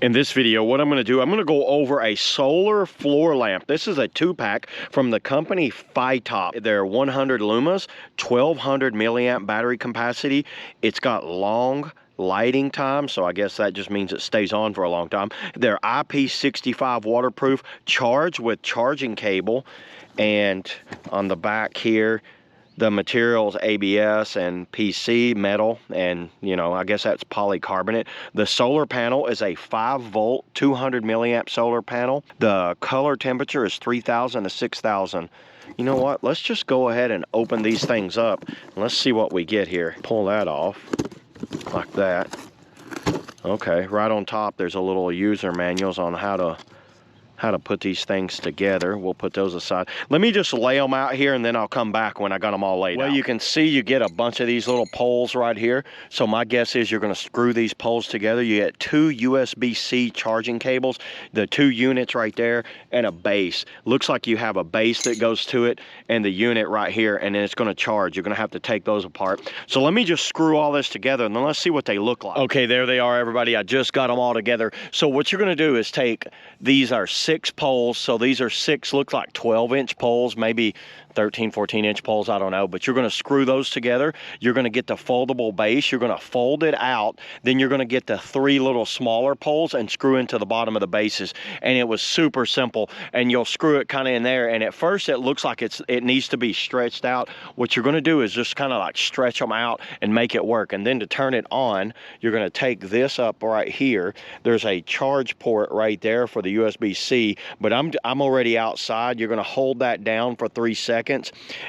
In this video, what I'm going to do, I'm going to go over a solar floor lamp. This is a 2-pack from the company Fitop. They're 100 lumas, 1200 milliamp battery capacity. It's got long lighting time, so I guess that just means it stays on for a long time. They're IP65 waterproof, charged with charging cable, and on the back here, the materials ABS and PC metal, and you know, I guess that's polycarbonate. The solar panel is a 5-volt 200 milliamp solar panel. The color temperature is 3000 to 6000. You know what, let's just go ahead and open these things up and let's see what we get here. Pull that off like that. Okay, right on top there's a little user manuals on how to put these things together. We'll put those aside. Let me just lay them out here and then I'll come back when I got them all laid out. Well, you can see you get a bunch of these little poles right here. So my guess is you're gonna screw these poles together. You get 2 USB-C charging cables, the 2 units right there, and a base. Looks like you have a base that goes to it and the unit right here, and then it's gonna charge. You're gonna have to take those apart. So let me just screw all this together and then let's see what they look like. Okay, there they are, everybody. I just got them all together. So what you're gonna do is take, these are 6 poles, so these are 6, looks like 12-inch poles, maybe 13, 14-inch poles, I don't know, but you're going to screw those together. You're going to get the foldable base, you're going to fold it out, then you're going to get the 3 little smaller poles and screw into the bottom of the bases. And it was super simple, and you'll screw it kind of in there, and at first it looks like it needs to be stretched out. What you're going to do is just kind of like stretch them out and make it work. And then to turn it on, you're going to take this up right here. There's a charge port right there for the USB-C, but I'm already outside. You're going to hold that down for 3 seconds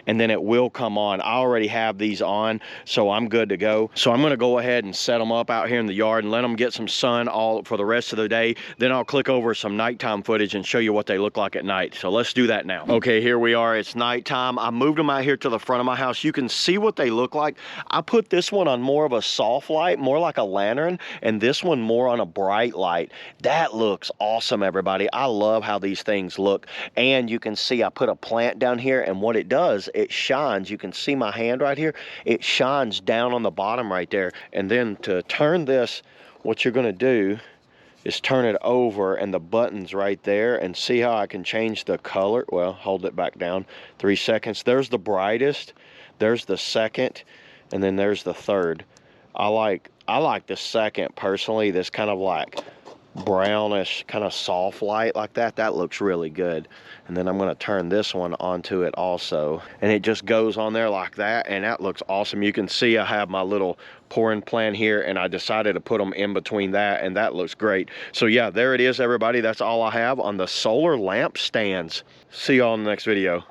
and then it will come on. I already have these on, so I'm good to go. So I'm going to go ahead and set them up out here in the yard and let them get some sun all for the rest of the day. Then I'll click over some nighttime footage and show you what they look like at night. So let's do that now. Okay, here we are. It's nighttime. I moved them out here to the front of my house. You can see what they look like. I put this one on more of a soft light, more like a lantern, and this one more on a bright light. That looks awesome, everybody. I love how these things look. And you can see I put a plant down here, and what it does, it shines. You can see my hand right here. It shines down on the bottom right there. And then to turn this, what you're going to do is turn it over, and the button's right there, and see how I can change the color. Well, hold it back down 3 seconds. There's the brightest, there's the second, and then there's the third. I like the second personally. This kind of like brownish kind of soft light like that. That looks really good. And then I'm going to turn this one onto it also, and it just goes on there like that, and that looks awesome. You can see I have my little pouring plan here, and I decided to put them in between that, and that looks great. So yeah, there it is, everybody. That's all I have on the solar lamp stands. See y'all in the next video.